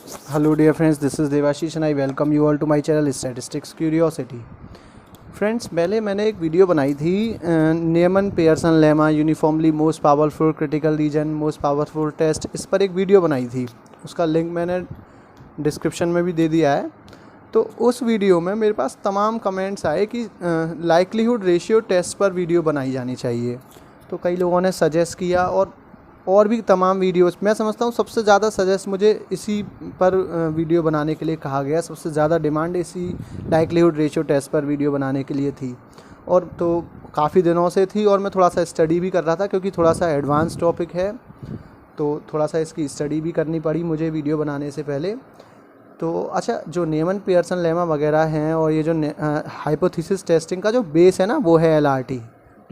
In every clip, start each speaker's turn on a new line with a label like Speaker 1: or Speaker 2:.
Speaker 1: Hello dear friends, this is Devashish and I welcome you all to my channel Statistics Curiosity. Friends, पहले मैंने एक video बनाई थी Neyman Pearson lemma uniformly most powerful critical region most powerful test, इस पर एक video बनाई थी। उसका लिंक मैंने डिस्क्रिप्शन में भी दे दिया है। तो उस वीडियो में मेरे पास तमाम कमेंट्स आए कि लाइक्लीहुड रेशियो टेस्ट पर वीडियो बनाई जानी चाहिए। तो कई लोगों ने सजेस्ट किया और भी तमाम वीडियोस। मैं समझता हूँ सबसे ज़्यादा सजेस्ट मुझे इसी पर वीडियो बनाने के लिए कहा गया। सबसे ज़्यादा डिमांड इसी लाइक्लीहुड रेशियो टेस्ट पर वीडियो बनाने के लिए थी और तो काफ़ी दिनों से थी और मैं थोड़ा सा स्टडी भी कर रहा था क्योंकि थोड़ा सा एडवांस टॉपिक है, तो थोड़ा सा इसकी स्टडी भी करनी पड़ी मुझे वीडियो बनाने से पहले। तो अच्छा, जो नीमन पियर्सन लेमा वगैरह हैं और ये जो हाइपोथेसिस टेस्टिंग का जो बेस है ना, वो है LRT।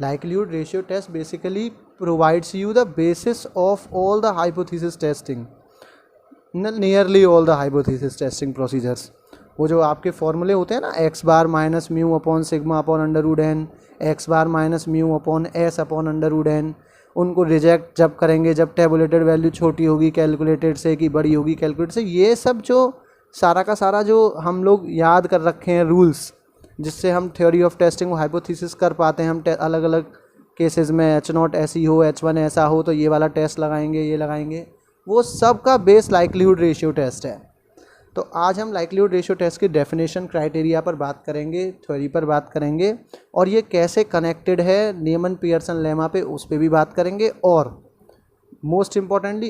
Speaker 1: Likelihood ratio test basically provides you the basis of all the hypothesis testing, nearly all the hypothesis testing procedures। वो जो आपके फॉर्मूले होते हैं ना, x bar minus mu upon sigma upon under root n, x bar minus mu upon s upon under root n, उनको reject जब करेंगे जब टेबुलेटेड वैल्यू छोटी होगी कैलकुलेटेड से कि बड़ी होगी कैलकुलेटेड से, ये सब जो सारा का सारा जो हम लोग याद कर रखे हैं रूल्स, जिससे हम थ्योरी ऑफ टेस्टिंग को हाइपोथेसिस कर पाते हैं। हम अलग अलग केसेस में H0 ऐसी हो, H1 ऐसा हो तो ये वाला टेस्ट लगाएंगे, ये लगाएंगे, वो सब का बेस लाइक्लीहुड रेशियो टेस्ट है। तो आज हम लाइक्लीहुड रेशियो टेस्ट की डेफिनेशन, क्राइटेरिया पर बात करेंगे, थ्योरी पर बात करेंगे और ये कैसे कनेक्टेड है नीमन पियर्सन लेमा पे, उस पर भी बात करेंगे। और मोस्ट इम्पॉर्टेंटली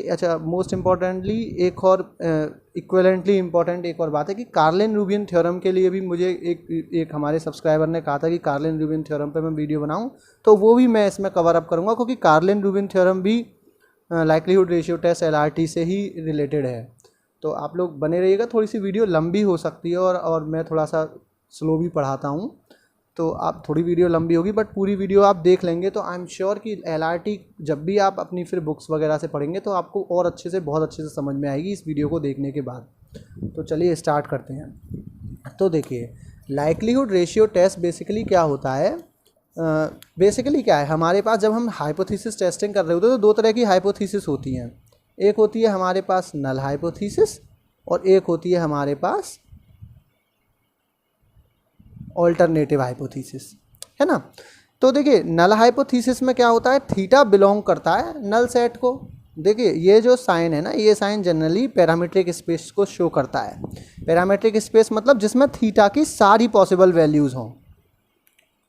Speaker 1: एक और इक्विवेलेंटली इम्पॉर्टेंट एक और बात है कि कार्लिन-रूबिन थ्योरम के लिए भी मुझे एक हमारे सब्सक्राइबर ने कहा था कि कार्लिन-रूबिन थ्योरम पे मैं वीडियो बनाऊं, तो वो भी मैं इसमें कवर अप करूंगा क्योंकि कार्लिन-रूबिन थ्योरम भी लाइक्लीहुड रेशियो टेस्ट LRT से ही रिलेटेड है। तो आप लोग बने रहिएगा। थोड़ी सी वीडियो लंबी हो सकती है और मैं थोड़ा सा स्लो भी पढ़ाता हूँ, तो आप थोड़ी वीडियो लंबी होगी बट पूरी वीडियो आप देख लेंगे तो आई एम श्योर कि LRT जब भी आप अपनी फिर बुक्स वगैरह से पढ़ेंगे तो आपको और अच्छे से, बहुत अच्छे से समझ में आएगी इस वीडियो को देखने के बाद। तो चलिए स्टार्ट करते हैं। तो देखिए, लाइक्लीहुड रेशियो टेस्ट बेसिकली क्या होता है। बेसिकली क्या है, हमारे पास जब हम हाइपोथेसिस टेस्टिंग कर रहे होते हैं तो दो तरह की हाइपोथेसिस होती हैं। एक होती है हमारे पास नल हाइपोथेसिस और एक होती है हमारे पास ऑल्टरनेटिव हाइपोथेसिस, है ना। तो देखिए, नल हाइपोथेसिस में क्या होता है, थीटा बिलोंग करता है नल सेट को। देखिए ये जो साइन है ना, ये साइन जनरली पैरामीट्रिक स्पेस को शो करता है। पैरामीट्रिक स्पेस मतलब जिसमें थीटा की सारी पॉसिबल वैल्यूज़ हों।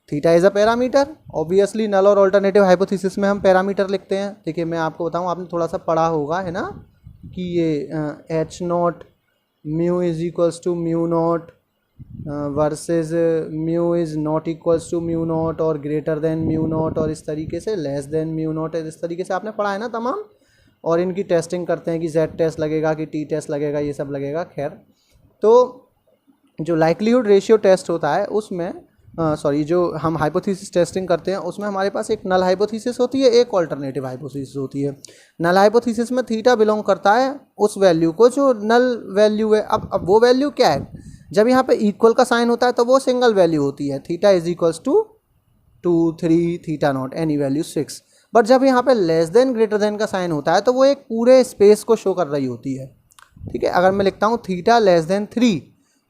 Speaker 1: Theta is a parameter. Obviously null और ऑल्टरनेटिव हाइपोथेसिस में हम पैरामीटर लिखते हैं। देखिए मैं आपको बताऊं, आपने थोड़ा सा पढ़ा होगा, है ना, कि ये H0 mu is equals to mu not versus mu is not equals to mu not और ग्रेटर देन म्यू नॉट और इस तरीके से लेस देन म्यू नॉट, इस तरीके से आपने पढ़ा है ना तमाम। और इनकी टेस्टिंग करते हैं कि Z टेस्ट लगेगा कि T टेस्ट लगेगा, ये सब लगेगा। खैर, तो जो लाइक्लीहुड रेशियो टेस्ट होता है उसमें जो हम हाइपोथेसिस टेस्टिंग करते हैं उसमें हमारे पास एक नल हाइपोथेसिस होती है, एक ऑल्टरनेटिव हाइपोथेसिस होती है। नल हाइपोथेसिस में थीटा बिलोंग करता है उस वैल्यू को जो नल वैल्यू है। अब वो वैल्यू क्या है, जब यहाँ पे इक्वल का साइन होता है तो वो सिंगल वैल्यू होती है, theta is equals to 2, 3, theta not, any value 6। But जब यहाँ पे लेस देन ग्रेटर देन का साइन होता है तो वो एक पूरे स्पेस को शो कर रही होती है। ठीक है, अगर मैं लिखता हूँ थीटा लेस देन 3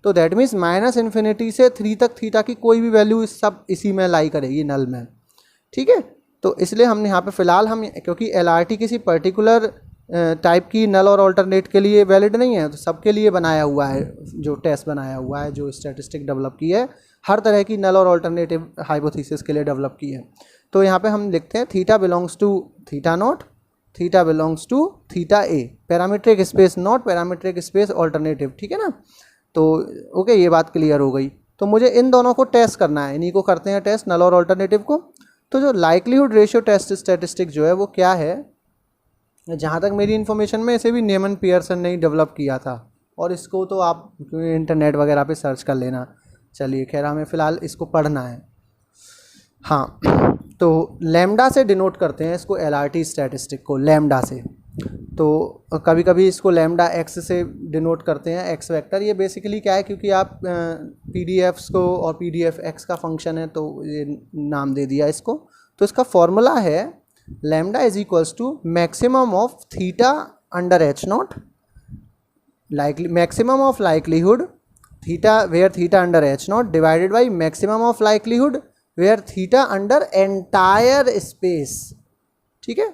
Speaker 1: तो दैट मीन्स माइनस इन्फिनिटी से 3 तक थीटा की कोई भी वैल्यू सब इसी में लाई करेगी, नल में। ठीक है, तो इसलिए हमने यहाँ पे फ़िलहाल हम, क्योंकि LRT किसी पर्टिकुलर टाइप की नल और ऑल्टरनेट के लिए वैलिड नहीं है, तो सबके लिए बनाया हुआ है, जो टेस्ट बनाया हुआ है, जो स्टैटिस्टिक डेवलप की है, हर तरह की नल और ऑल्टरनेटिव हाइपोथेसिस के लिए डेवलप की है। तो यहाँ पे हम लिखते हैं theta belongs to theta not, theta belongs to theta a, parametric space not, parametric space alternative. ठीक है ना, तो ओके, ये बात क्लियर हो गई। तो मुझे इन दोनों को टेस्ट करना है, इन्हीं को करते हैं टेस्ट, नल और ऑल्टरनेटिव को। तो जो लाइक्लीहुड रेशियो टेस्ट स्टैटिस्टिक जो है वो क्या है, जहाँ तक मेरी इन्फॉर्मेशन में इसे भी नीमन पियर्सन ने ही डेवलप किया था और इसको तो आप इंटरनेट वगैरह पे सर्च कर लेना। चलिए खैर, हमें फ़िलहाल इसको पढ़ना है। हाँ, तो लैम्डा से डिनोट करते हैं इसको, LRT स्टैटिस्टिक को लैम्डा से। तो कभी कभी इसको लैम्डा x से डिनोट करते हैं, x वेक्टर। ये बेसिकली क्या है, क्योंकि आप PDFs को, और PDF x का फंक्शन है तो ये नाम दे दिया इसको। तो इसका फॉर्मूला है lambda is equals to maximum of theta under H0 likely maximum of likelihood theta where theta under h naught divided by maximum of likelihood where theta under entire space, ठीक है,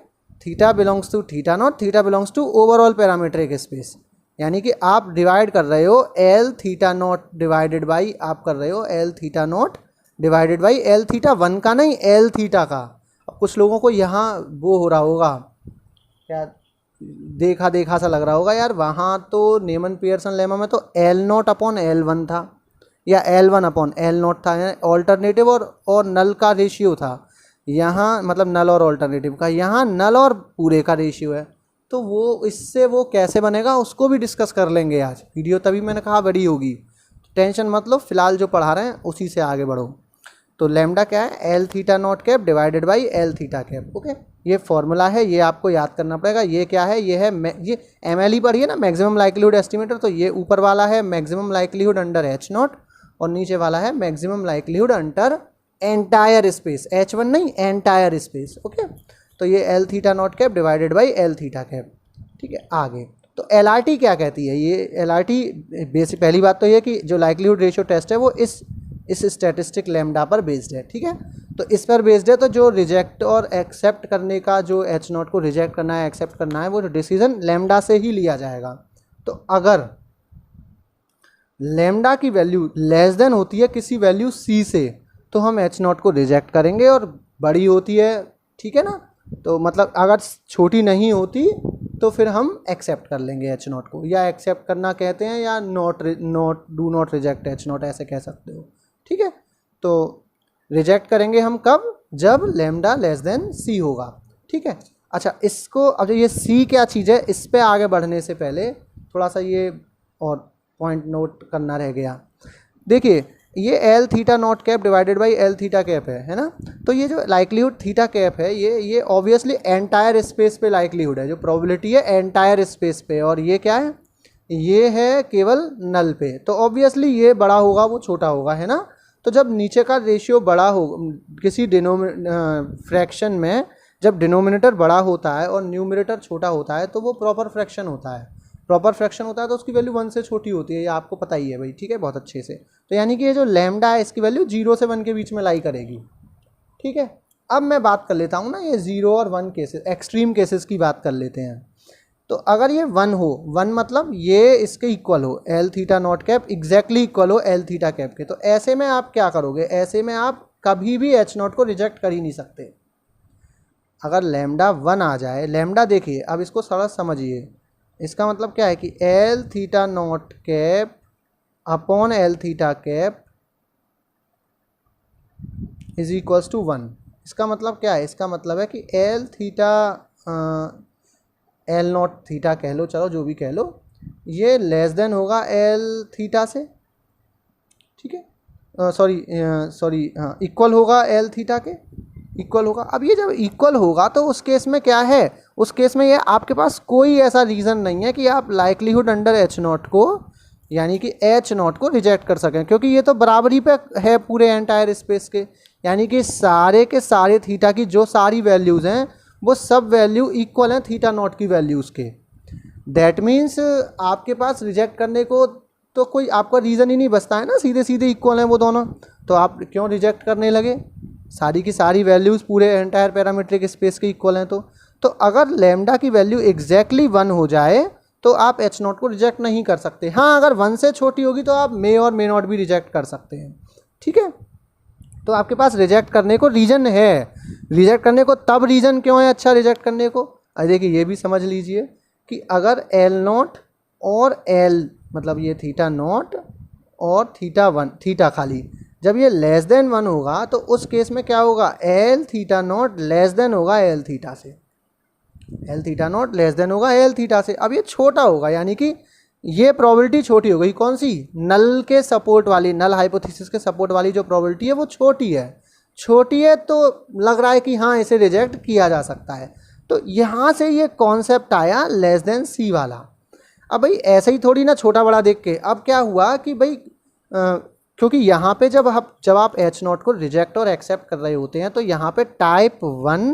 Speaker 1: theta belongs to theta not, theta belongs to overall parametric space, यानी कि आप divide कर रहे हो l theta not divided by, आप कर रहे हो l theta not divided by l theta one का नहीं, एल थीटा का। अब कुछ लोगों को यहाँ वो हो रहा होगा, क्या देखा देखा सा लग रहा होगा, यार वहाँ तो नीमन पियर्सन लेमा में तो L not upon L one था या L one upon L not था, ऑल्टरनेटिव और नल का रेशियो था। यहाँ मतलब नल और ऑल्टरनेटिव का, यहाँ नल और पूरे का रेशियो है। तो वो इससे वो कैसे बनेगा उसको भी डिस्कस कर लेंगे आज वीडियो, तभी मैंने कहा बड़ी होगी। टेंशन मत लो, फिलहाल जो पढ़ा रहे हैं उसी से आगे बढ़ो। तो लैम्डा क्या है, l theta not cap divided by l theta cap. Okay, ये फॉर्मूला है, ये आपको याद करना पड़ेगा। ये क्या है, ये है ये एम एल ही पढ़िए ना, मैक्सिमम लाइक्लीहुड एस्टिमेटर। तो ये ऊपर वाला है maximum likelihood under H not और नीचे वाला है maximum likelihood under entire space, H one नहीं एंटायर स्पेस। ओके, तो ये L theta not cap divided by l theta cap. ठीक है, आगे तो एल आर टी क्या कहती है, ये एल आर टी बेसिक पहली बात तो ये कि जो लाइक्लीहुड रेशियो टेस्ट है वो इस स्टैटिस्टिक लैम्डा पर बेस्ड है। ठीक है, तो इस पर बेस्ड है, तो जो रिजेक्ट और एक्सेप्ट करने का, जो एच नॉट को रिजेक्ट करना है एक्सेप्ट करना है, वो डिसीजन लैम्डा से ही लिया जाएगा। तो अगर लैम्डा की वैल्यू लेस देन होती है किसी वैल्यू सी से, तो हम एच नॉट को रिजेक्ट करेंगे, और बड़ी होती है, ठीक है ना, तो मतलब अगर छोटी नहीं होती तो फिर हम एक्सेप्ट कर लेंगे एच नॉट को, या एक्सेप्ट करना कहते हैं, या not do not reject H not ऐसे कह सकते हो। ठीक है, तो रिजेक्ट करेंगे हम कब, जब लैम्डा लेस देन सी होगा। ठीक है, अच्छा इसको अब ये सी क्या चीज़ है, इस पे आगे बढ़ने से पहले थोड़ा सा ये और पॉइंट नोट करना रह गया। देखिए ये L theta not cap divided by l theta cap है ना, तो ये जो लाइक्लीहुड थीटा कैप है ये ऑब्वियसली एंटायर स्पेस पे लाइक्लीहुड है, जो प्रोबेबिलिटी है एंटायर स्पेस पे, और ये क्या है, ये है केवल नल पे। तो ऑब्वियसली ये बड़ा होगा वो छोटा होगा, है ना। तो जब नीचे का रेशियो बड़ा हो किसी फ्रैक्शन में, जब डिनोमिनेटर बड़ा होता है और न्यूमरेटर छोटा होता है, तो वो प्रॉपर फ्रैक्शन होता है। प्रॉपर फ्रैक्शन होता है तो उसकी वैल्यू 1 से छोटी होती है, ये आपको पता ही है भाई। ठीक है, बहुत अच्छे से। तो यानी कि ये जो लैम्डा है इसकी वैल्यू 0 से 1 के बीच में लाई करेगी। ठीक है, अब मैं बात कर लेता हूँ ना ये 0 और 1 केसेस, एक्सट्रीम केसेस की बात कर लेते हैं। तो अगर ये 1 हो, 1 मतलब ये इसके इक्वल हो, l theta not cap exactly equal हो एल थीटा कैप के, तो ऐसे में आप क्या करोगे, ऐसे में आप कभी भी एच नॉट को रिजेक्ट कर ही नहीं सकते। अगर लैम्डा 1 आ जाए, लैम्डा देखिए अब इसको सरल समझिए, इसका मतलब क्या है कि l theta not cap upon l theta cap is equals to 1। इसका मतलब क्या है, इसका मतलब है कि l theta l not theta कह लो, चलो जो भी कह लो, ये लेस देन होगा एल थीटा से। ठीक है, सॉरी हाँ, इक्वल होगा एल थीटा के, इक्वल होगा। अब ये जब इक्वल होगा तो उस केस में क्या है, उस केस में ये आपके पास कोई ऐसा रीज़न नहीं है कि आप लाइक्लीहुड अंडर एच नॉट को, यानी कि एच नॉट को रिजेक्ट कर सकें, क्योंकि ये तो बराबरी पे है पूरे एंटायर स्पेस के, यानी कि सारे के सारे थीटा की जो सारी वैल्यूज़ हैं वो सब वैल्यू इक्वल हैं थीटा नॉट की वैल्यूज़ के। दैट मीन्स आपके पास रिजेक्ट करने को तो कोई आपका रीज़न ही नहीं बचता है ना, सीधे सीधे इक्वल हैं वो दोनों, तो आप क्यों रिजेक्ट करने लगे, सारी की सारी वैल्यूज़ पूरे एंटायर पैरामीट्रिक स्पेस के इक्वल हैं। तो अगर लैम्डा की वैल्यू एग्जैक्टली 1 हो जाए तो आप एच नॉट को रिजेक्ट नहीं कर सकते। हाँ, अगर 1 से छोटी होगी तो आप मे और मे नॉट भी रिजेक्ट कर सकते हैं। ठीक है, तो आपके पास रिजेक्ट करने को रीज़न है, रिजेक्ट करने को तब रीज़न क्यों है अच्छा रिजेक्ट करने को, देखिए ये भी समझ लीजिए कि अगर एल नॉट और एल मतलब ये थीटा नॉट और थीटा 1 थीटा खाली, जब ये लेस देन 1 होगा तो उस केस में क्या होगा, l theta naught less than होगा एल थीटा से, L theta naught less than होगा एल थीटा से। अब ये छोटा होगा, यानी कि ये प्रोबेबिलिटी छोटी हो गई, कौन सी, नल के सपोर्ट वाली, नल हाइपोथेसिस के सपोर्ट वाली जो प्रोबेबिलिटी है वो छोटी है, छोटी है, तो लग रहा है कि हाँ इसे रिजेक्ट किया जा सकता है। तो यहाँ से ये कॉन्सेप्ट आया लेस देन सी वाला। अब भाई ऐसे ही थोड़ी ना छोटा बड़ा देख के, अब क्या हुआ कि भाई क्योंकि यहाँ पे जब आप एच नॉट को रिजेक्ट और एक्सेप्ट कर रहे होते हैं तो यहाँ पे टाइप 1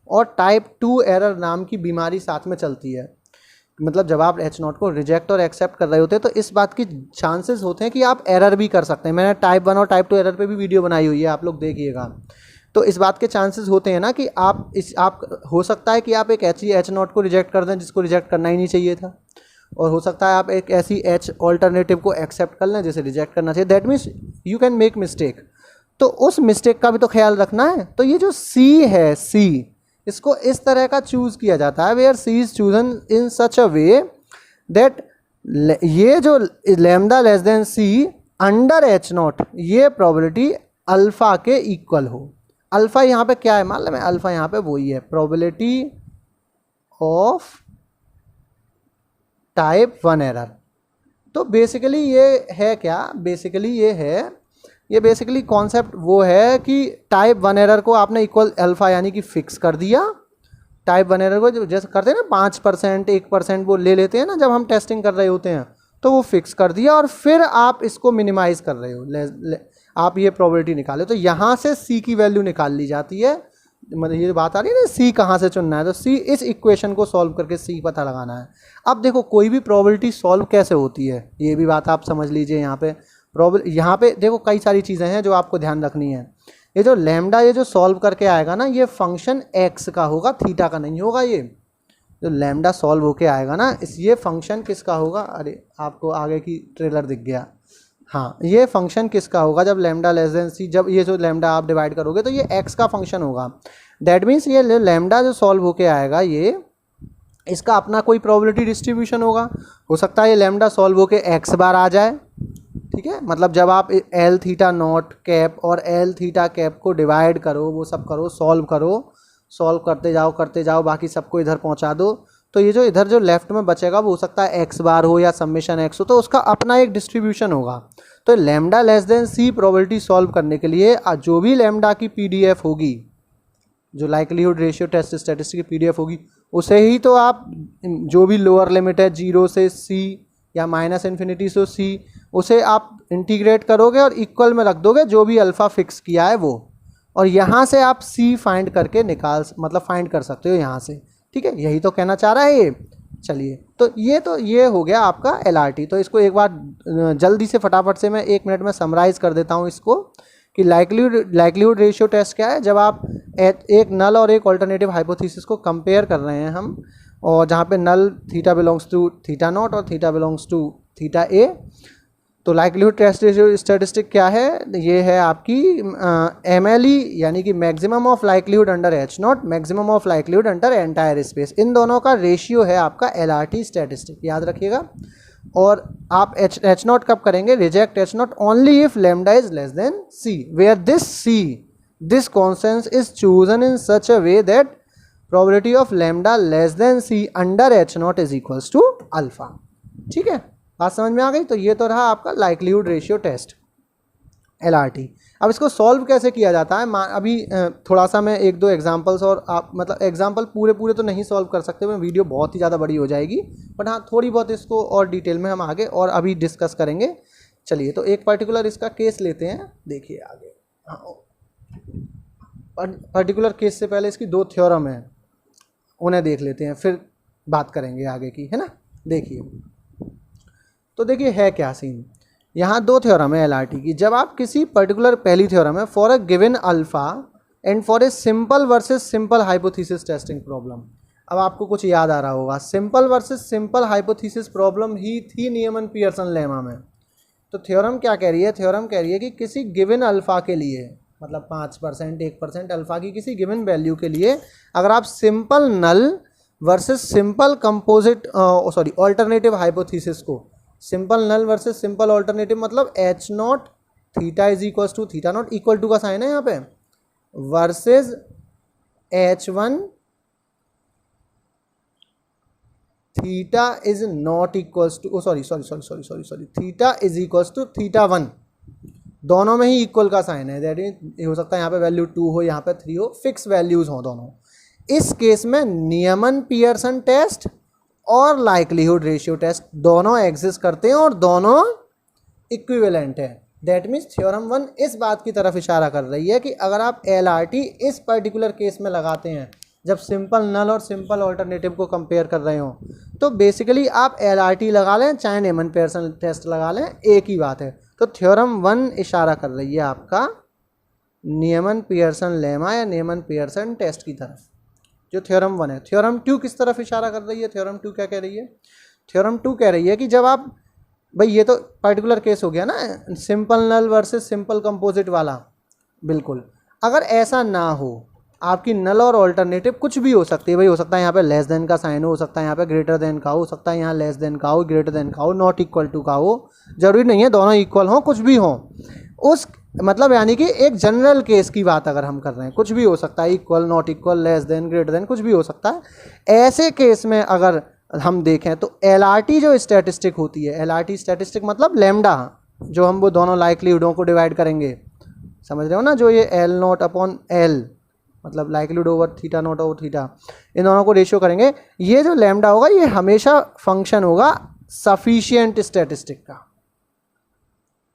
Speaker 1: और टाइप 2 एरर नाम की बीमारी साथ में चलती है। मतलब जब आप एच नॉट को रिजेक्ट और एक्सेप्ट कर रहे होते हैं तो इस बात की चांसेस होते हैं कि आप एरर भी कर सकते हैं। मैंने टाइप 1 और टाइप 2 एरर पे भी वीडियो बनाई हुई है, आप लोग देखिएगा। तो इस बात के चांसेस होते हैं ना कि आप हो सकता है कि आप एक एच नॉट को रिजेक्ट कर दें जिसको रिजेक्ट करना ही नहीं चाहिए था, और हो सकता है आप एक ऐसी एच ऑल्टरनेटिव को एक्सेप्ट कर लें जिसे रिजेक्ट करना चाहिए। That means you can make mistake, तो उस मिस्टेक का भी तो ख्याल रखना है। तो ये जो सी है, सी इसको इस तरह का चूज़ किया जाता है, where C is chosen in such a way that ये जो lambda less than C under H not, ये प्रोबेबिलिटी अल्फ़ा के इक्वल हो। अल्फ़ा यहाँ पे क्या है, मान लो मैं अल्फ़ा यहाँ पे वही है, प्रोबेबिलिटी ऑफ टाइप 1 एरर। तो बेसिकली ये है क्या, ये बेसिकली कॉन्सेप्ट वो है कि टाइप 1 एरर को आपने इक्वल अल्फ़ा यानी कि फिक्स कर दिया। टाइप 1 एरर को जैसे करते हैं ना 5%, 1% वो ले लेते हैं ना जब हम टेस्टिंग कर रहे होते हैं, तो वो फिक्स कर दिया और फिर आप इसको मिनिमाइज़ कर रहे हो, आप ये प्रोबेबिलिटी निकाले, तो यहाँ से सी की वैल्यू निकाल ली जाती है। मतलब ये बात आ रही है ना सी कहाँ से चुनना है, तो सी इस इक्वेशन को सॉल्व करके सी पता लगाना है। अब देखो कोई भी प्रोबेबिलिटी सॉल्व कैसे होती है, ये भी बात आप समझ लीजिए। यहाँ पे देखो कई सारी चीज़ें हैं जो आपको ध्यान रखनी है। ये जो लैम्डा ये जो सॉल्व करके आएगा ना, ये फंक्शन एक्स का होगा, थीटा का नहीं होगा। ये जो लैम्डा सॉल्व होके आएगा ना, ये फंक्शन किसका होगा, अरे आपको आगे की ट्रेलर दिख गया, हाँ ये फंक्शन किसका होगा जब लैम्डा लेस देन सी, जब ये जो लैम्डा आप डिवाइड करोगे तो ये एक्स का फंक्शन होगा। दैट मीन्स ये लैम्डा जो सॉल्व होके आएगा, ये इसका अपना कोई प्रोबेबिलिटी डिस्ट्रीब्यूशन होगा। हो सकता है ये लैम्डा सॉल्व होके एक्स बार आ जाए, ठीक है। मतलब जब आप एल थीटा नॉट कैप और एल थीटा कैप को डिवाइड करो, वो सब करो, सॉल्व करते जाओ, बाकी सबको इधर पहुंचा दो, तो ये जो इधर जो लेफ्ट में बचेगा वो हो सकता है एक्स बार हो या समेशन एक्स हो, तो उसका अपना एक डिस्ट्रीब्यूशन होगा। तो लैम्डा लेस देन सी प्रोबेबिलिटी सॉल्व करने के लिए जो भी लैम्डा की पीडीएफ होगी, जो लाइक्लीहुड रेशियो टेस्ट स्टैटिस्टिक की पीडीएफ होगी, उसे ही तो आप जो भी लोअर लिमिट है 0 से सी या -∞ से सी, उसे आप इंटीग्रेट करोगे और इक्वल में रख दोगे जो भी अल्फ़ा फिक्स किया है वो, और यहाँ से आप सी फाइंड करके फाइंड कर सकते हो यहाँ से, ठीक है। यही तो कहना चाह रहा है ये। चलिए, तो ये हो गया आपका LRT। तो इसको एक बार जल्दी से फटाफट से मैं 1 मिनट में समराइज़ कर देता हूँ इसको कि लाइक्लीहुड रेशियो टेस्ट क्या है। जब आप एक नल और एक ऑल्टरनेटिव हाइपोथेसिस को कंपेयर कर रहे हैं हम, और जहाँ पे null theta belongs to theta naught और theta belongs to theta a, तो लाइक्लीहुड टेस्ट रेशियो स्टैटिस्टिक क्या है, ये है आपकी MLE यानी कि maximum of likelihood under H naught, maximum of likelihood under entire space, इन दोनों का रेशियो है आपका LRT स्टैटिस्टिक, याद रखिएगा। और आप एच नॉट कब करेंगे, reject H not only if lambda is less than C, where this constant is chosen in such a way that probability of lambda less than C under H not is equals to alpha. ठीक है, बात समझ में आ गई। तो ये तो रहा आपका लाइक्लीहुड रेशियो टेस्ट LRT। अब इसको सॉल्व कैसे किया जाता है, अभी थोड़ा सा मैं 1-2 एग्जांपल्स, और आप मतलब एग्जांपल पूरे तो नहीं सॉल्व कर सकते, मैं वीडियो बहुत ही ज़्यादा बड़ी हो जाएगी, बट हाँ थोड़ी बहुत इसको और डिटेल में हम आगे और अभी डिस्कस करेंगे। चलिए, तो एक पर्टिकुलर इसका केस लेते हैं, देखिए आगे। पर्टिकुलर केस से पहले इसकी 2 थ्योरम है, उन्हें देख लेते हैं, फिर बात करेंगे आगे की, है ना। देखिए, तो देखिए है क्या सीन, यहाँ 2 थ्योरम है LRT की। जब आप किसी पर्टिकुलर, पहली थ्योरम है for a given alpha and for a simple versus simple hypothesis testing problem. अब आपको कुछ याद आ रहा होगा, simple versus simple hypothesis problem ही थी नीमन पियर्सन लेमा में। तो थ्योरम क्या कह रही है, थ्योरम कह रही है कि किसी गिवन अल्फा के लिए, मतलब 5%, 1% अल्फा की किसी गिवन वैल्यू के लिए, अगर आप simple null versus simple composite alternative hypothesis को, simple null versus simple alternative मतलब h naught theta is equal to theta naught, equal to का साइन है यहाँ पे, versus H1 theta is not equals to sorry theta is equals to theta 1, दोनों में ही equal का साइन है। दैट मीन हो सकता है यहाँ पे वैल्यू 2 हो, यहाँ पे 3 हो, फिक्स वैल्यूज हो दोनों। इस केस में नीमन पियर्सन टेस्ट और लाइक्लीहुड रेशियो टेस्ट दोनों एग्जिस्ट करते हैं और दोनों इक्विवेलेंट है। दैट मीन्स थ्योरम 1 इस बात की तरफ इशारा कर रही है कि अगर आप LRT इस पर्टिकुलर केस में लगाते हैं जब सिंपल नल और सिंपल ऑल्टरनेटिव को कंपेयर कर रहे हो तो बेसिकली आप LRT लगा लें चाहे नीमन पियर्सन टेस्ट लगा लें, एक ही बात है। तो थ्योरम 1 इशारा कर रही है आपका नीमन पियर्सन लेमा या नीमन पियर्सन टेस्ट की तरफ, जो थ्योरम 1 है। थ्योरम 2 किस तरफ इशारा कर रही है? थ्योरम 2 क्या कह रही है? थ्योरम 2 कह रही है कि जब आप, भाई ये तो पर्टिकुलर केस हो गया ना, simple null versus simple composite वाला, बिल्कुल अगर ऐसा ना हो, आपकी नल और ऑल्टरनेटिव कुछ भी हो सकती है, भाई हो सकता है यहाँ पे लेस देन का साइन हो सकता है यहाँ पे ग्रेटर देन का हो सकता है यहाँ लेस देन का हो, ग्रेटर देन का हो, नॉट इक्वल टू का हो, जरूरी नहीं है दोनों इक्वल हो, कुछ भी हो। उस मतलब यानी कि एक जनरल केस की बात अगर हम कर रहे हैं, कुछ भी हो सकता है, equal, not equal, less than, greater then, कुछ भी हो सकता है। ऐसे केस में अगर हम देखें तो LRT जो स्टैटिस्टिक होती है, LRT स्टैटिस्टिक मतलब लैम्डा, जो हम वो दोनों लाइक्लीहुडों को डिवाइड करेंगे, समझ रहे हो ना, जो ये L नॉट अपॉन L मतलब likelihood over theta naught over theta, इन दोनों को रेशियो करेंगे, ये जो लैम्डा होगा ये हमेशा फंक्शन होगा सफिशिएंट स्टैटिस्टिक का।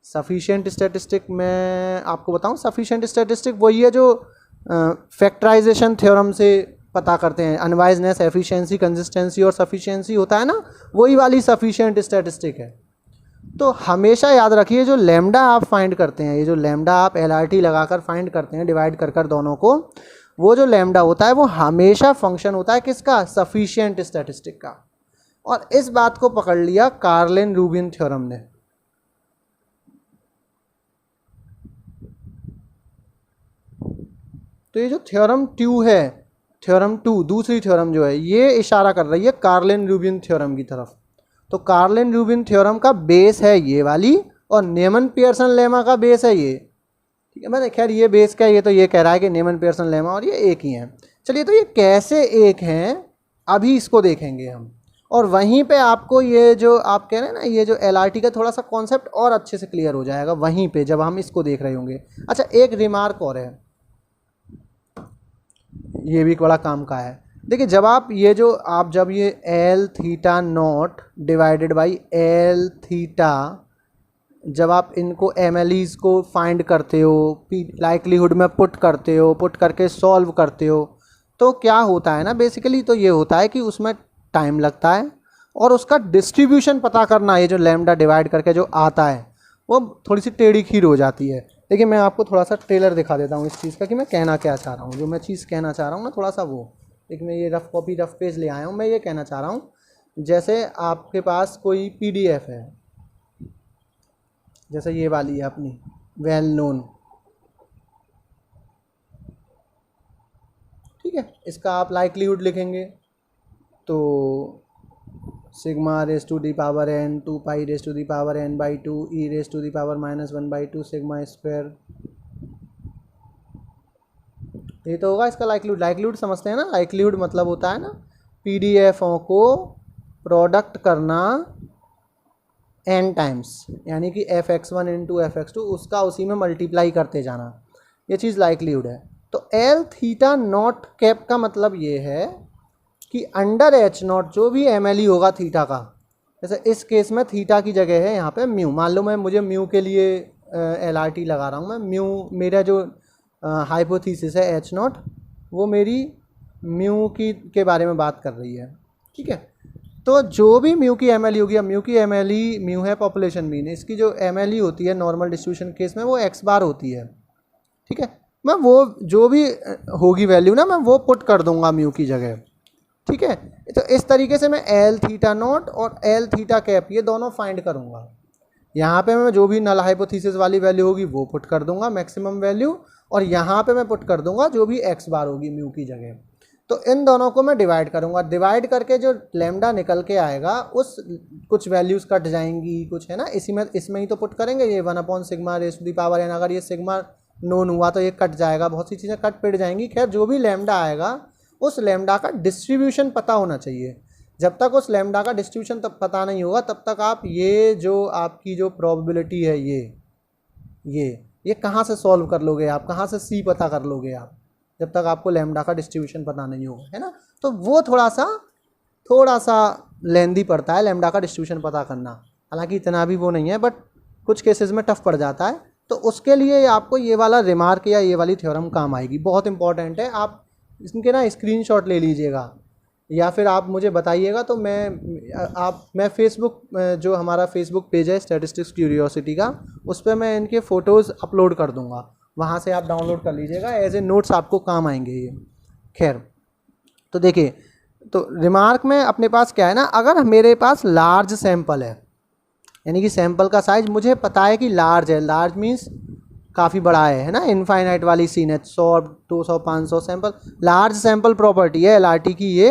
Speaker 1: सफिशिएंट स्टैटिस्टिक मैं आपको बताऊं, सफिशिएंट स्टैटिस्टिक वही है जो फैक्टराइजेशन थ्योरम से पता करते हैं, अनवाइजनेस, एफिशिएंसी, कंसिस्टेंसी और सफिशिएंसी होता है ना, वही वाली सफिशिएंट स्टैटिस्टिक है। तो हमेशा याद रखिए जो लैम्डा आप फाइंड करते हैं, ये जो लैम्डा आप LRT लगाकर फाइंड करते हैं डिवाइड कर कर दोनों को, वो जो लैम्डा होता है वो हमेशा फंक्शन होता है किसका? सफिशिएंट स्टैटिस्टिक का। और इस बात को पकड़ लिया कार्लिन रूबिन थ्योरम ने। तो ये जो थ्योरम 2 है, थ्योरम 2 दूसरी थ्योरम जो है, ये इशारा कर रही है कार्लिन रूबिन थ्योरम की तरफ। तो कार्लिन रूबिन थ्योरम का बेस है ये वाली और नीमन पियर्सन लेमा का बेस है ये, ठीक है। मैंने खैर ये बेस क्या है, ये तो ये कह रहा है कि नीमन पियर्सन लेमा और ये एक ही हैं। चलिए, तो ये कैसे एक हैं अभी इसको देखेंगे हम, और वहीं पे आपको ये जो आप कह रहे हैं ना, ये जो LRT का थोड़ा सा कॉन्सेप्ट और अच्छे से क्लियर हो जाएगा वहीं पे जब हम इसको देख रहे होंगे। अच्छा, एक रिमार्क और है, ये भी बड़ा काम का है। देखिए, जब आप ये जो आप जब ये L theta not divided by L theta, जब आप इनको MLEs को फाइंड करते हो, लाइक्लीहुड में पुट करते हो, पुट करके सॉल्व करते हो, तो क्या होता है ना, बेसिकली तो ये होता है कि उसमें टाइम लगता है और उसका डिस्ट्रीब्यूशन पता करना, ये जो लैम्डा डिवाइड करके जो आता है वो थोड़ी सी टेढ़ी खीर हो जाती है। देखिए, मैं आपको थोड़ा सा ट्रेलर दिखा देता हूँ इस चीज़ का कि मैं कहना क्या चाह रहा हूँ, जो मैं चीज़ कहना चाह रहा हूँ ना, थोड़ा सा वो एक मैं ये रफ कॉपी रफ पेज ले आया हूँ। मैं ये कहना चाह रहा हूँ, जैसे आपके पास कोई PDF है, जैसे ये वाली है अपनी वेल नोन, ठीक है, इसका आप लाइक्लीहुड लिखेंगे तो sigma raise to the power n 2 pi raise to the power n by 2 e raise to the power -1 by 2 sigma square, ये तो होगा इसका लाइक्लीहुड। लाइक्लीहुड समझते हैं ना, लाइक्लीहुड मतलब होता है ना PDFों को प्रोडक्ट करना n टाइम्स, यानी कि fx1 इंटू fx2 उसका उसी में मल्टीप्लाई करते जाना, ये चीज़ लाइक्लीहुड है। तो L थीटा नॉट कैप का मतलब ये है कि अंडर H नॉट जो भी MLE होगा थीटा का, जैसे इस केस में थीटा की जगह है यहाँ पे म्यू, मान लो मैं मुझे म्यू के लिए LRT लगा रहा हूँ, मैं म्यू, मेरा जो हाइपोथीसिस है H नॉट, वो मेरी म्यू की के बारे में बात कर रही है, ठीक है। तो जो भी म्यू की MLE होगी, म्यू की MLE, म्यू है पॉपुलेशन मीन, इसकी जो MLE होती है नॉर्मल डिस्ट्रीब्यूशन केस में वो x बार होती है, ठीक है। मैं वो जो भी होगी वैल्यू ना, मैं वो पुट कर दूंगा म्यू की जगह, ठीक है। तो इस तरीके से मैं L थीटा नॉट और L थीटा कैप ये दोनों फाइंड करूंगा। यहाँ पे मैं जो भी नल हाइपोथीसिस वाली वैल्यू होगी वो पुट कर दूंगा मैक्सिमम वैल्यू, और यहाँ पे मैं पुट कर दूंगा जो भी x बार होगी म्यू की जगह। तो इन दोनों को मैं डिवाइड करूंगा, डिवाइड करके जो लैम्डा निकल के आएगा उस कुछ वैल्यूज़ कट जाएंगी, कुछ है ना, इसी में इसमें ही तो पुट करेंगे, ये 1 sigma raise to the power n, अगर ये सिग्मा नोन हुआ तो ये कट जाएगा, बहुत सी चीज़ें कट पिट जाएंगी। खैर, जो भी लैम्डा आएगा उस लैम्डा का डिस्ट्रीब्यूशन पता होना चाहिए। जब तक उस लैम्डा का डिस्ट्रीब्यूशन तब पता नहीं होगा तब तक आप ये जो आपकी जो प्रोबेबिलिटी है ये कहाँ से सॉल्व कर लोगे आप, कहाँ से C पता कर लोगे आप, जब तक आपको लैम्डा का डिस्ट्रीब्यूशन पता नहीं होगा, है ना। तो वो थोड़ा सा लेंदी पड़ता है लैम्डा का डिस्ट्रीब्यूशन पता करना, हालांकि इतना भी वो नहीं है, बट कुछ केसेस में टफ पड़ जाता है। तो उसके लिए आपको ये वाला रिमार्क या ये वाली थ्योरम काम आएगी, बहुत इंपॉर्टेंट है। आप इनके ना स्क्रीनशॉट ले लीजिएगा, या फिर आप मुझे बताइएगा तो मैं फेसबुक, जो हमारा फेसबुक पेज है स्टैटिस्टिक्स क्यूरियोसिटी का, उस पर मैं इनके फ़ोटोज़ अपलोड कर दूंगा, वहाँ से आप डाउनलोड कर लीजिएगा, एज ए नोट्स आपको काम आएंगे ये। खैर, तो देखिए, तो रिमार्क में अपने पास क्या है ना, अगर मेरे पास लार्ज सैंपल है, यानी कि सैंपल का साइज मुझे पता है कि लार्ज है, लार्ज मीन्स काफ़ी बड़ा है ना, इनफाइनाइट वाली सीन है, 100 200 500 सैंपल, लार्ज सैंपल प्रॉपर्टी है एलआरटी की ये,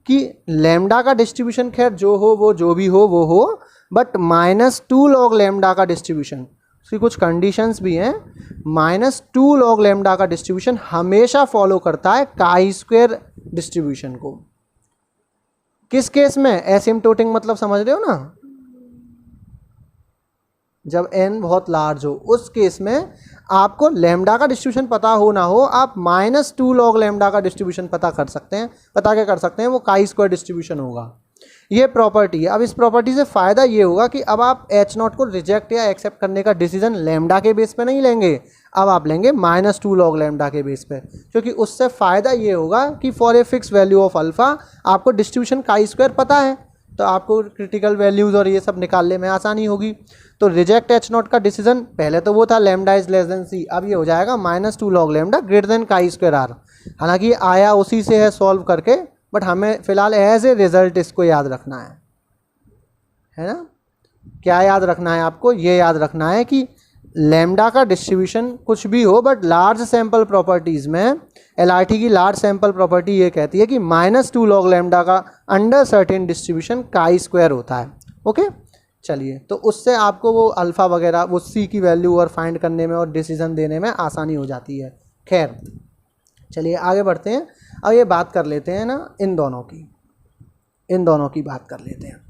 Speaker 1: कि लैम्डा का डिस्ट्रीब्यूशन खैर जो हो वो जो भी हो वो हो, बट -2 log लैम्डा का डिस्ट्रीब्यूशन, उसकी कुछ कंडीशंस भी हैं, -2 log लैम्डा का डिस्ट्रीब्यूशन हमेशा फॉलो करता है काई स्क्वायर डिस्ट्रीब्यूशन को। किस केस में? एसिम्प्टोटिक मतलब समझ रहे हो ना, जब n बहुत लार्ज हो, उस केस में आपको लैम्डा का डिस्ट्रीब्यूशन पता हो ना हो, आप -2 log लैम्डा का डिस्ट्रीब्यूशन पता कर सकते हैं। पता क्या कर सकते हैं? वो काई स्क्वायर डिस्ट्रीब्यूशन होगा, ये प्रॉपर्टी है। अब इस प्रॉपर्टी से फ़ायदा ये होगा कि अब आप H0 को रिजेक्ट या एक्सेप्ट करने का डिसीजन लैम्डा के बेस पे नहीं लेंगे, अब आप लेंगे -2 log लैम्डा के बेस पे, क्योंकि उससे फ़ायदा ये होगा कि for a fix value of alpha आपको डिस्ट्रीब्यूशन काई स्क्वायर पता है, तो आपको क्रिटिकल वैल्यूज़ और ये सब निकालने में आसानी होगी। तो रिजेक्ट H0 का डिसीजन पहले तो वो था lambda is less than C, अब ये हो जाएगा -2 log lambda greater than chi square R. हालांकि आया उसी से है सॉल्व करके, बट हमें फिलहाल एज ए रिजल्ट इसको याद रखना है ना। क्या याद रखना है आपको? ये याद रखना है कि लैम्डा का डिस्ट्रीब्यूशन कुछ भी हो, बट लार्ज सैंपल प्रॉपर्टीज़ में एलआरटी की लार्ज सैंपल प्रॉपर्टी ये कहती है कि -2 log लैम्डा का under certain distribution chi square होता है। ओके, चलिए, तो उससे आपको वो अल्फ़ा वगैरह, वो सी की वैल्यू और फाइंड करने में और डिसीजन देने में आसानी हो जाती है। खैर, चलिए आगे बढ़ते हैं। अब ये बात कर लेते हैं ना इन दोनों की बात कर लेते हैं।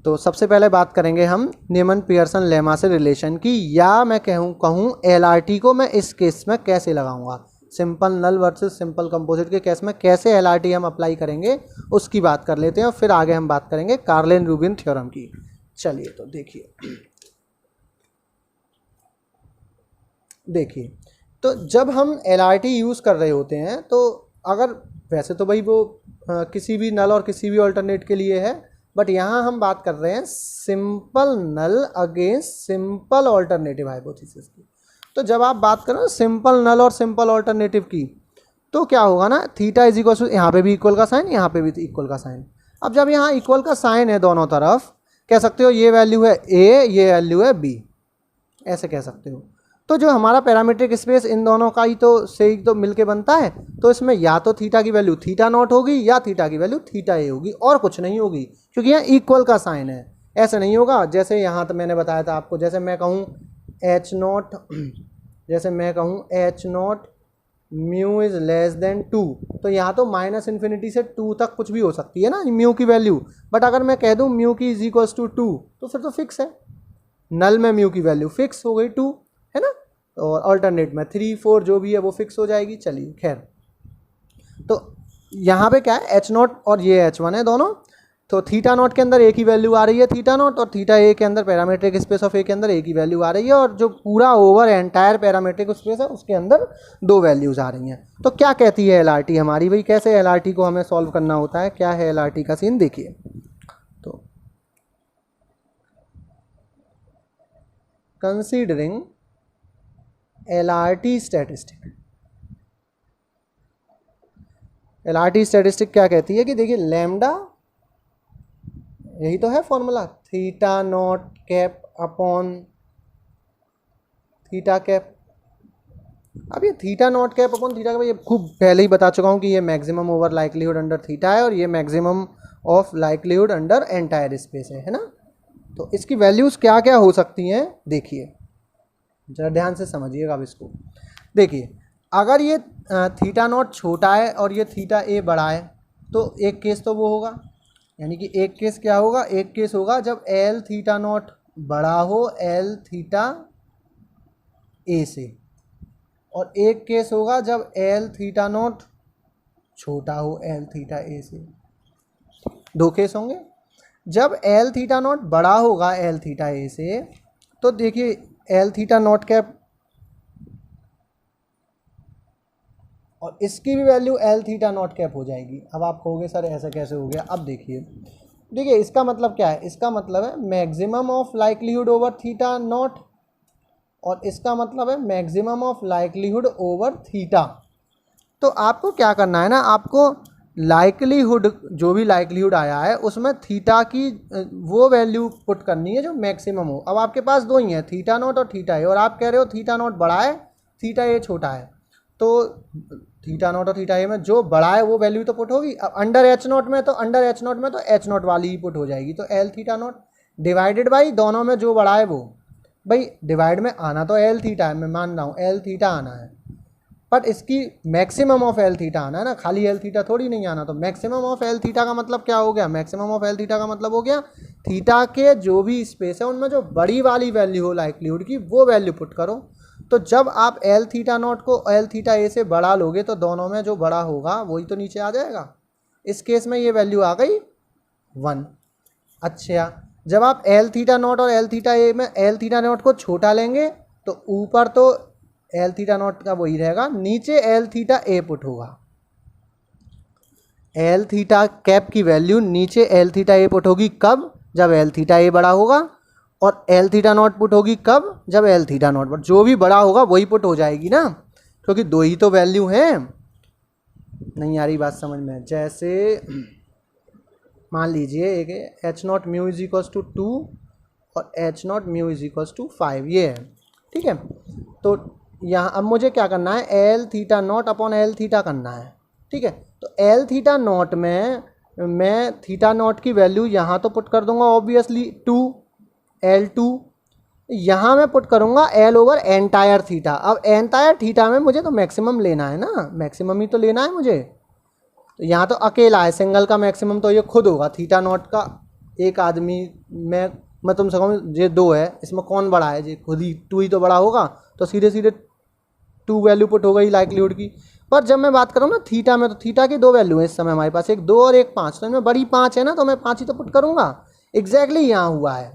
Speaker 1: तो सबसे पहले बात करेंगे हम न्यूमैन पियर्सन लेमा से रिलेशन की, या मैं कहूँ एलआरटी को मैं इस केस में कैसे लगाऊंगा, simple null versus simple composite के केस में कैसे एलआरटी हम अप्लाई करेंगे उसकी बात कर लेते हैं, और फिर आगे हम बात करेंगे कार्लिन रूबिन थ्योरम की। चलिए, तो देखिए, तो जब हम एलआरटी यूज़ कर रहे होते हैं, तो अगर वैसे तो भाई वो किसी भी नल और किसी भी ऑल्टरनेट के लिए है, बट यहाँ हम बात कर रहे हैं सिंपल नल अगेंस्ट सिंपल ऑल्टरनेटिव हाइपोथेसिस की। तो जब आप बात करो सिंपल नल और सिंपल ऑल्टरनेटिव की, तो क्या होगा ना, थीटा इज इक्वल टू, यहाँ पे भी इक्वल का साइन, यहाँ पे भी इक्वल का साइन। अब जब यहाँ इक्वल का साइन है दोनों तरफ, कह सकते हो ये वैल्यू है ए, ये वैल्यू है बी, ऐसे कह सकते हो। तो जो हमारा पैरामीट्रिक स्पेस इन दोनों का ही तो मिलके बनता है, तो इसमें या तो थीटा की वैल्यू थीटा नॉट होगी या थीटा की वैल्यू थीटा ए होगी, और कुछ नहीं होगी, क्योंकि यहाँ इक्वल का साइन है। ऐसे नहीं होगा जैसे यहाँ तो मैंने बताया था आपको, जैसे मैं कहूँ H0 mu is less than 2, तो यहाँ तो -∞ से 2 तक कुछ भी हो सकती है ना म्यू की वैल्यू, बट अगर मैं कह दूँ म्यू की इज इक्वल्स टू 2, तो फिर तो फिक्स है, नल में म्यू की वैल्यू फिक्स हो गई 2, है ना, और अल्टरनेट में 3 4 जो भी है वो फिक्स हो जाएगी। चलिए, खैर, तो यहाँ पे क्या है, H0 और ये H1 है दोनों, तो थीटा नॉट के अंदर एक ही वैल्यू आ रही है थीटा नॉट, और थीटा ए के अंदर पैरामीट्रिक स्पेस ऑफ ए के अंदर एक ही वैल्यू आ रही है, और जो पूरा ओवर एंटायर पैरामीट्रिक स्पेस है उसके अंदर 2 वैल्यूज़ आ रही हैं। तो क्या कहती है एलआरटी हमारी, भाई कैसे एलआरटी को हमें सॉल्व करना होता है, क्या है एलआरटी का सीन, देखिए। तो considering LRT statistic, LRT statistic क्या कहती है कि देखिए लैम्डा, यही तो है formula, theta not cap upon theta cap. अब ये theta not cap upon theta cap, ये खूब पहले ही बता चुका हूँ कि ये maximum over likelihood under theta है, और ये maximum of likelihood under entire space है ना। तो इसकी वैल्यूज़ क्या क्या हो सकती हैं, देखिए जरा ध्यान से समझिएगा अब इसको। देखिए, अगर ये थीटा नॉट छोटा है और ये थीटा ए बड़ा है, तो एक केस तो वो होगा, यानी कि एक केस क्या होगा, एक केस होगा जब एल थीटा नॉट बड़ा हो एल थीटा ए से, और एक केस होगा जब एल थीटा नॉट छोटा हो एल थीटा ए से। 2 केस होंगे। जब एल थीटा नॉट बड़ा होगा एल थीटा ए से, तो देखिए एल थीटा नॉट कैप और इसकी भी value L theta not cap हो जाएगी। अब आप कहोगे सर ऐसा कैसे हो गया? अब देखिए इसका मतलब क्या है? इसका मतलब है maximum of likelihood over theta naught, और इसका मतलब है maximum of likelihood over theta. तो आपको क्या करना है ना, आपको लाइक्लीहुड, जो भी लाइक्लीहुड आया है उसमें थीटा की वो वैल्यू पुट करनी है जो मैक्सिमम हो। अब आपके पास दो ही हैं, थीटा नॉट और थीटा ए, और आप कह रहे हो थीटा नॉट बड़ा है, थीटा ए छोटा है। तो थीटा नॉट और थीटा ए में जो बड़ा है वो वैल्यू तो पुट होगी। अब अंडर एच नॉट में तो एच नॉट वाली ही पुट हो जाएगी। तो l theta not divided by दोनों में जो बड़ा है वो, भाई डिवाइड में आना तो एल थीटा है, मैं मान रहा हूँ एल थीटा आना है, बट इसकी मैक्सिमम ऑफ एल थीटा आना है ना, खाली एल थीटा थोड़ी नहीं आना। तो मैक्सिमम ऑफ एल थीटा का मतलब क्या हो गया? मैक्सिमम ऑफ एल थीटा का मतलब हो गया थीटा के जो भी स्पेस है उनमें जो बड़ी वाली वैल्यू हो लाइक्लीहुड की, वो वैल्यू पुट करो। तो जब आप एल थीटा नॉट को एल थीटा ए से बड़ा लोगे तो दोनों में जो बड़ा होगा वही तो नीचे आ जाएगा। इस केस में ये वैल्यू आ गई 1। अच्छा, जब आप एल थीटा नॉट और एल थीटा ए में एल थीटा नॉट को छोटा लेंगे तो ऊपर तो एल थीटा नॉट का वही रहेगा, नीचे एल थीटा ए पुट होगा। एल थीटा कैप की वैल्यू नीचे एल थीटा ए पुट होगी कब? जब एल थीटा ए बड़ा होगा। और एल थीटा नॉट पुट होगी कब? जब एल थीटा नॉट पर जो भी बड़ा होगा वही पुट हो जाएगी ना, क्योंकि दो ही तो वैल्यू हैं। नहीं आ रही बात समझ में? जैसे मान लीजिए एक H not mu is equals to 2 और H not mu is equals to 5, ये है, ठीक है। तो यहाँ अब मुझे क्या करना है? L theta not upon l theta करना है, ठीक है। तो एल थीटा नॉट में मैं थीटा नॉट की वैल्यू यहाँ तो पुट कर दूंगा ऑब्वियसली 2 L2, यहाँ मैं पुट करूँगा L ओवर एंटायर थीटा। अब एंटायर थीटा में मुझे तो मैक्सिमम लेना है ना, मैक्सिमम ही तो लेना है मुझे। तो यहाँ तो अकेला है, सिंगल का मैक्सिमम तो ये खुद होगा थीटा नॉट का। एक आदमी मैं तुमसे कहूँ ये 2 है, इसमें कौन बड़ा है? ये खुद ही 2 ही तो बड़ा होगा। तो सीधे सीधे 2 वैल्यू पुट हो गई लाइक्लीहुड की। पर जब मैं बात करूँ ना थीटा में, तो थीटा की 2 वैल्यू है इस समय हमारे पास, एक 2 और एक 5। तो इनमें बड़ी 5 है ना, तो मैं 5 ही तो पुट करूँगा। एग्जैक्टली यहाँ हुआ है।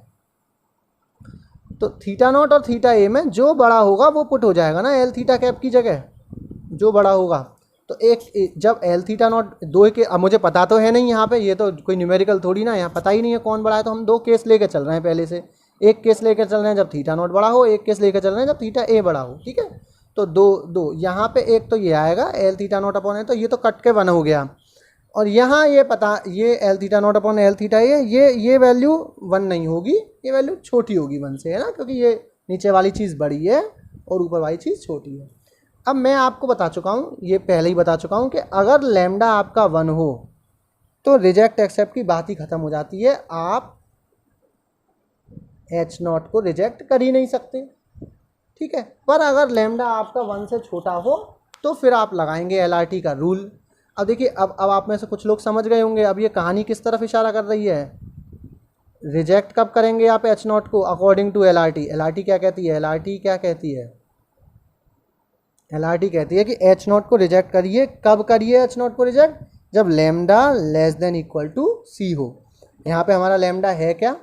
Speaker 1: तो थीटा नॉट और थीटा ए में जो बड़ा होगा वो पुट हो जाएगा ना एल थीटा कैप की जगह, जो बड़ा होगा। तो एक जब एल थीटा नॉट 2 के, अब मुझे पता तो है नहीं यहाँ पे, ये तो कोई न्यूमेरिकल थोड़ी ना, यहाँ पता ही नहीं है कौन बड़ा है। तो हम 2 केस लेकर चल रहे हैं पहले से। एक केस लेकर चल रहे हैं जब थीटा नॉट बड़ा हो, एक केस लेकर चल रहे हैं जब थीटा ए बड़ा हो, ठीक है। तो दो यहाँ पे एक तो ये आएगा एल थीटा नॉट अपॉन ए, तो ये तो कट के 1 हो गया। और यहाँ ये L theta not upon l theta ये वैल्यू 1 नहीं होगी, ये वैल्यू छोटी होगी 1 से, है ना, क्योंकि ये नीचे वाली चीज़ बड़ी है और ऊपर वाली चीज़ छोटी है। अब मैं आपको बता चुका हूँ, ये पहले ही बता चुका हूँ कि अगर लैम्डा आपका 1 हो तो रिजेक्ट एक्सेप्ट की बात ही ख़त्म हो जाती है। आप एच नॉट को रिजेक्ट कर ही नहीं सकते, ठीक है। पर अगर लैम्डा आपका 1 से छोटा हो तो फिर आप लगाएंगे LRT का रूल। अब देखिए, अब आप में से कुछ लोग समझ गए होंगे अब ये कहानी किस तरफ इशारा कर रही है। रिजेक्ट कब करेंगे आप एच नॉट को? According to LRT। LRT क्या कहती है? LRT क्या कहती है? LRT कहती है कि एच नॉट को रिजेक्ट करिए। कब करिए एच नॉट को रिजेक्ट? जब lambda less than equal to c हो। यहाँ पे हमारा लैम्डा है क्या?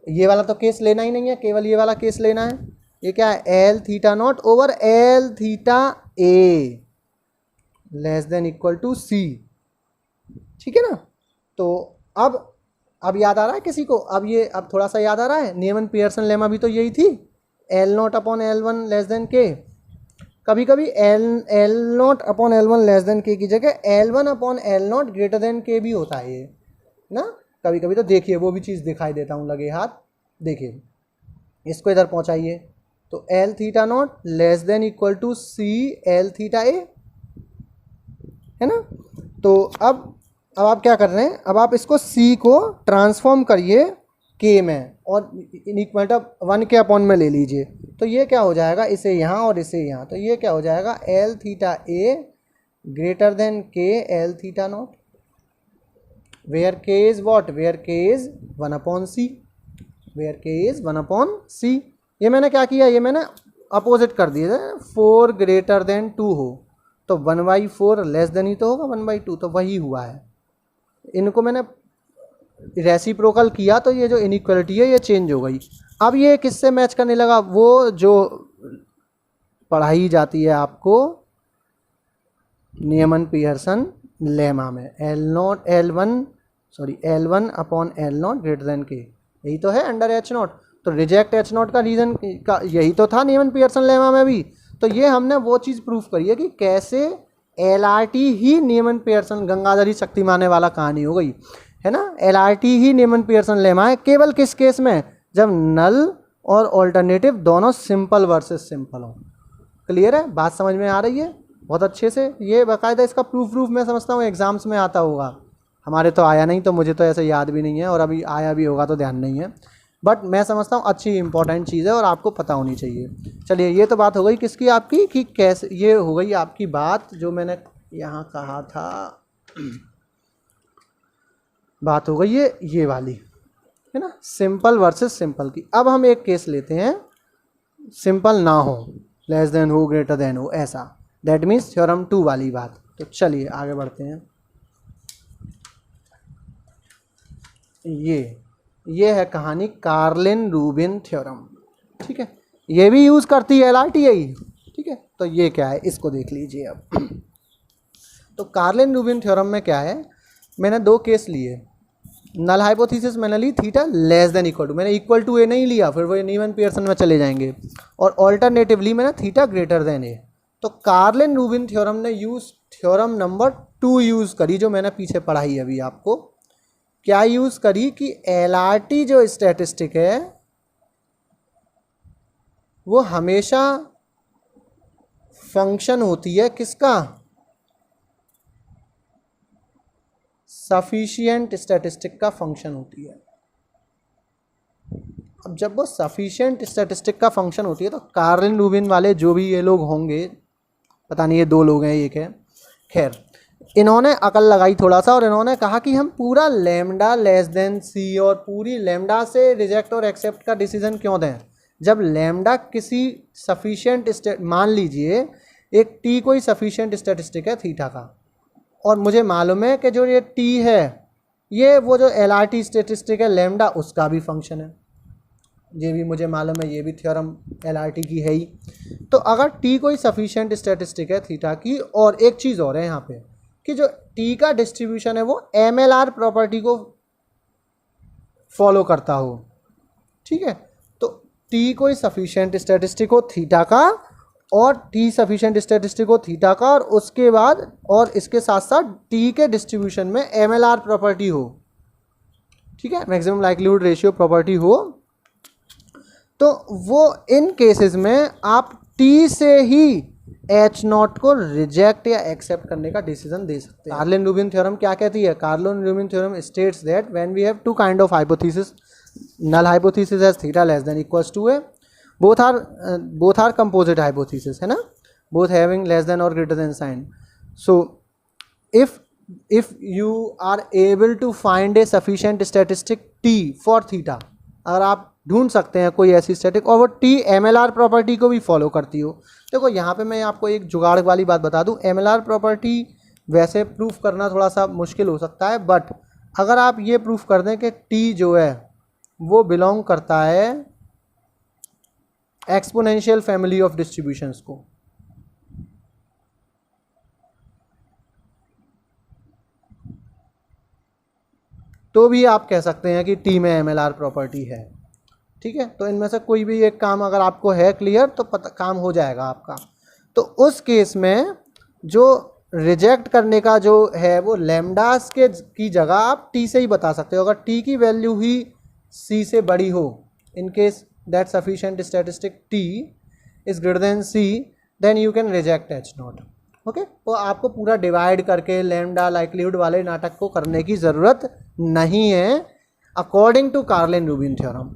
Speaker 1: ये वाला तो केस लेना ही नहीं है, केवल ये वाला केस लेना है। ये क्या है? L theta naught over l theta a less than equal to c, ठीक है ना। तो अब याद आ रहा है किसी को? अब थोड़ा सा याद आ रहा है। नीमन पियर्सन लेमा भी तो यही थी, L not upon L one less than के। कभी कभी L not upon L one less than के की जगह L one upon L not greater than के भी होता है ये ना, कभी कभी। तो देखिए वो भी चीज़ दिखाई देता हूँ, लगे हाथ। देखिए इसको इधर पहुँचाइए, तो l theta naught less than equal to c l theta a, है ना। तो अब आप क्या कर रहे हैं? अब आप इसको C को ट्रांसफॉर्म करिए K में और इनइक्वल 1 के अपॉन में ले लीजिए। तो ये क्या हो जाएगा? इसे यहाँ और इसे यहाँ, तो ये क्या हो जाएगा? एल थीटा ए ग्रेटर देन के एल थीटा नॉट, वेयर के इज वॉट? वेयर के इज 1 अपॉन सी, वेयर के इज 1 अपॉन सी। ये मैंने क्या किया? ये मैंने अपोजिट कर दिया। 4 ग्रेटर देन 2 हो तो 1/4 लेस देन ही तो होगा 1/2, तो वही हुआ है। इनको मैंने रेसिप्रोकल किया तो ये जो इनइक्वालिटी है ये चेंज हो गई। अब ये किससे मैच करने लगा? वो जो पढ़ाई जाती है आपको नियमन पियर्सन लेमा में L1 upon L0 greater than के, यही तो है अंडर H0। तो रिजेक्ट H0 का रीज़न का यही तो था नियमन पियर्सन लेमा में भी। तो ये हमने वो चीज़ प्रूफ करी है कि कैसे LRT ही नियमन पियर्सन, गंगाधरी शक्तिमाने वाला कहानी हो गई है ना। LRT ही नियमन पियर्सन लेमा है, केवल किस केस में, जब नल और ऑल्टरनेटिव दोनों सिंपल वर्सेस सिंपल हो। क्लियर है, बात समझ में आ रही है बहुत अच्छे से। ये बाकायदा इसका प्रूफ मैं समझता हूँ एग्जाम्स में आता होगा, हमारे तो आया नहीं, तो मुझे तो ऐसे याद भी नहीं है, और अभी आया भी होगा तो ध्यान नहीं है, बट मैं समझता हूँ अच्छी इंपॉर्टेंट चीज़ है और आपको पता होनी चाहिए। चलिए, ये तो बात हो गई किसकी, आपकी, कि कैसे, ये हो गई आपकी बात जो मैंने यहाँ कहा था, बात हो गई ये वाली, है ना, सिंपल वर्सेस सिंपल की। अब हम एक केस लेते हैं, सिंपल ना हो, लेस देन हो, ग्रेटर देन हो, ऐसा, दैट मीन्स थ्योरम 2 वाली बात। तो चलिए आगे बढ़ते हैं। ये है कहानी कार्लिन रूबिन थ्योरम, ठीक है। ये भी यूज़ करती है LRTI, ठीक है। तो ये क्या है, इसको देख लीजिए अब। तो कार्लिन रूबिन थ्योरम में क्या है, मैंने दो केस लिए। नल हाइपोथेसिस मैंने ली theta less than equal to, मैंने इक्वल टू ए नहीं लिया, फिर वो नीमन पियर्सन में चले जाएंगे। और ऑल्टरनेटिवली मैंने थीटा ग्रेटर देन ए। तो कार्लिन रूबिन थ्योरम ने थ्योरम नंबर 2 यूज़ करी, जो मैंने पीछे पढ़ाई अभी आपको। क्या यूज़ करी कि LRT जो स्टैटिस्टिक है वो हमेशा फंक्शन होती है किसका, सफिशिएंट स्टैटिस्टिक का फंक्शन होती है। अब जब वो सफिशिएंट स्टैटिस्टिक का फंक्शन होती है, तो कार्लिन रूबिन वाले जो भी ये लोग होंगे, पता नहीं ये दो लोग हैं एक है, खैर, इन्होंने अकल लगाई थोड़ा सा, और इन्होंने कहा कि हम पूरा लैम्डा लेस देन सी और पूरी लैम्डा से रिजेक्ट और एक्सेप्ट का डिसीजन क्यों दें, जब लैम्डा किसी सफिशिएंट, मान लीजिए एक टी कोई सफिशिएंट स्टैटिस्टिक है थीटा का, और मुझे मालूम है कि जो ये टी है ये वो जो LRT स्टैटिस्टिक है लैम्डा उसका भी फंक्शन है, ये भी मुझे मालूम है, ये भी थ्योरम LRT की है ही। तो अगर टी कोई सफिशिएंट स्टैटिस्टिक है थीटा की, और एक चीज़ और है यहाँ पे कि जो टी का डिस्ट्रीब्यूशन है वो MLR प्रॉपर्टी को फॉलो करता हो, ठीक है। तो टी कोई सफिशिएंट स्टैटिस्टिक हो थीटा का, और टी सफिशिएंट स्टैटिस्टिक हो थीटा का, और उसके बाद और इसके साथ साथ टी के डिस्ट्रीब्यूशन में MLR प्रॉपर्टी हो, ठीक है, मैक्सिमम लाइक्लीहुड रेशियो प्रॉपर्टी हो, तो वो इन केसेस में आप टी से ही H0 को रिजेक्ट या एक्सेप्ट करने का डिसीजन दे सकते हैं। कार्लिन रूबिन थ्योरम क्या कहती है, Karlin Rubin theorem states that when we have two kind of hypothesis, null hypothesis as theta less than equals to A, both are composite hypothesis, है ना, both having less than or greater than sign. So if you are able to find a sufficient statistic t for theta, अगर आप ढूंढ सकते हैं कोई ऐसी static और वो टी MLR प्रॉपर्टी को भी फॉलो करती हो। देखो यहाँ पे मैं आपको एक जुगाड़ वाली बात बता दूँ, MLR प्रॉपर्टी वैसे प्रूफ करना थोड़ा सा मुश्किल हो सकता है, बट अगर आप ये प्रूफ कर दें कि टी जो है वो बिलोंग करता है एक्सपोनेंशियल फैमिली ऑफ डिस्ट्रीब्यूशंस को, तो भी आप कह सकते हैं कि टी में MLR प्रॉपर्टी है, ठीक है। तो इनमें से कोई भी एक काम अगर आपको है क्लियर, तो काम हो जाएगा आपका। तो उस केस में जो रिजेक्ट करने का जो है वो लैम्डास के की जगह आप टी से ही बता सकते हो। अगर टी की वैल्यू ही सी से बड़ी हो, in case that sufficient statistic t is greater than c, then you can reject H0, okay. तो आपको पूरा डिवाइड करके लैम्डा लाइक्लीहुड वाले नाटक को करने की ज़रूरत नहीं है according to Karlin Rubin theorem.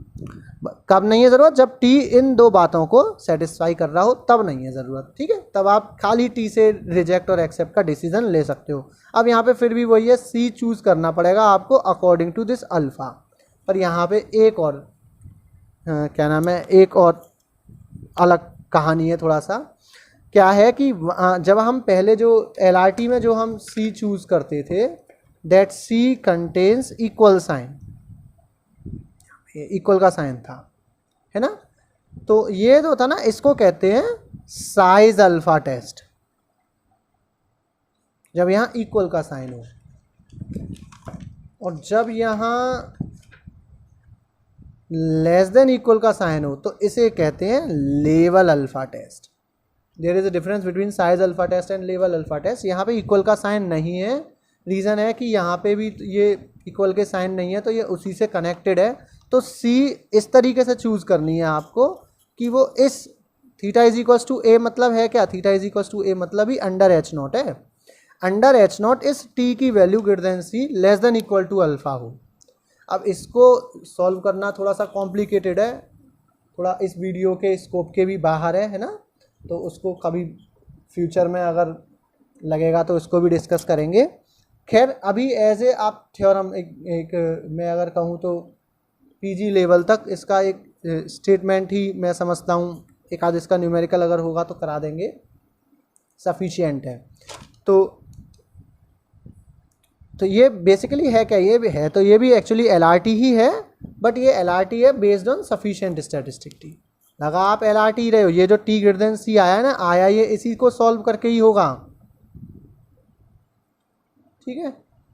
Speaker 1: कब नहीं है ज़रूरत, जब t इन दो बातों को सेटिस्फाई कर रहा हो, तब नहीं है ज़रूरत, ठीक है। तब आप खाली t से रिजेक्ट और एक्सेप्ट का डिसीजन ले सकते हो। अब यहाँ पे फिर भी वही है, c चूज़ करना पड़ेगा आपको अकॉर्डिंग टू दिस अल्फ़ा। पर यहाँ पे एक और क्या नाम है, एक और अलग कहानी है थोड़ा सा। क्या है कि जब हम पहले जो LRT में जो हम C चूज़ करते थे, that C contains equal sign, equal का साइन था, है ना। तो ये जो था ना, इसको कहते हैं साइज अल्फा टेस्ट, जब यहाँ इक्वल का साइन हो, और जब यहाँ लेस देन इक्वल का साइन हो तो इसे कहते हैं level alpha test. There is a difference between size alpha test and level alpha test. यहाँ पे इक्वल का साइन नहीं है, रीज़न है कि यहाँ पे भी ये इक्वल के साइन नहीं है, तो ये उसी से कनेक्टेड है। तो सी इस तरीके से चूज़ करनी है आपको कि वो इस theta is equals to A मतलब है क्या, theta is equals to A मतलब ही अंडर एच नॉट है। अंडर एच नॉट इस टी की value greater than C less than equal to alpha हो। अब इसको सॉल्व करना थोड़ा सा कॉम्प्लिकेटेड है, थोड़ा इस वीडियो के स्कोप के भी बाहर है ना, तो उसको कभी फ्यूचर में अगर लगेगा तो उसको भी डिस्कस करेंगे। खैर अभी एज ए आप थ्योरम एक मैं अगर कहूँ तो पीजी लेवल तक इसका एक स्टेटमेंट ही मैं समझता हूँ, एक आध इसका न्यूमेरिकल अगर होगा तो करा देंगे, सफिशिएंट है। तो ये बेसिकली है क्या, ये भी है, तो ये भी एक्चुअली एलआरटी ही है, बट ये एलआरटी है based on sufficient statistic T. लगा आप एलआरटी रहे हो, ये जो टी ग्रेटर देन सी आया है ना, आया ये इसी को सॉल्व करके ही होगा, ठीक है।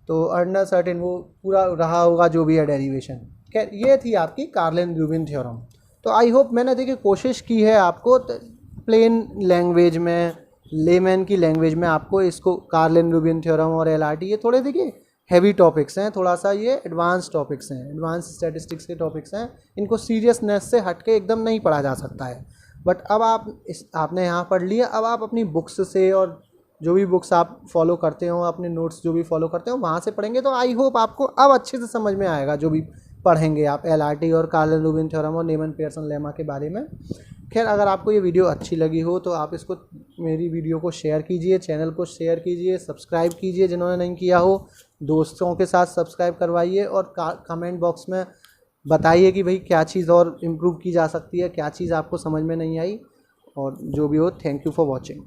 Speaker 1: तो अंडर सर्टेन वो पूरा रहा होगा जो भी है डेरिवेशन। खैर ये थी आपकी कार्लिन ल्यूबिन थ्योरम। तो आई होप मैंने देखिए कोशिश की है आपको प्लेन लैंग्वेज में, लेमैन की लैंग्वेज में आपको इसको कार्लिन ल्यूबिन थ्योरम और एलआरटी, ये थोड़े देखिए हैवी टॉपिक्स हैं, थोड़ा सा ये एडवांस टॉपिक्स हैं, एडवांस स्टैटिस्टिक्स के टॉपिक्स हैं, इनको सीरियसनेस से हट के एकदम नहीं पढ़ा जा सकता है। बट अब आपने यहाँ पढ़ लिया, अब आप अपनी बुक्स से और जो भी बुक्स आप फॉलो करते हो, अपने नोट्स जो भी फॉलो करते हो वहाँ से पढ़ेंगे तो आई होप आपको अब अच्छे से समझ में आएगा जो भी पढ़ेंगे आप एलआरटी और कार्लिन ल्यूबिन थ्योरम और नीमन पियर्सन लेमा के बारे में। खैर अगर आपको ये वीडियो अच्छी लगी हो तो आप इसको, मेरी वीडियो को शेयर कीजिए, चैनल को शेयर कीजिए, सब्सक्राइब कीजिए जिन्होंने नहीं किया हो, दोस्तों के साथ सब्सक्राइब करवाइए, और कमेंट बॉक्स में बताइए कि भाई क्या चीज़ और इम्प्रूव की जा सकती है, क्या चीज़ आपको समझ में नहीं आई, और जो भी हो। Thank you for watching.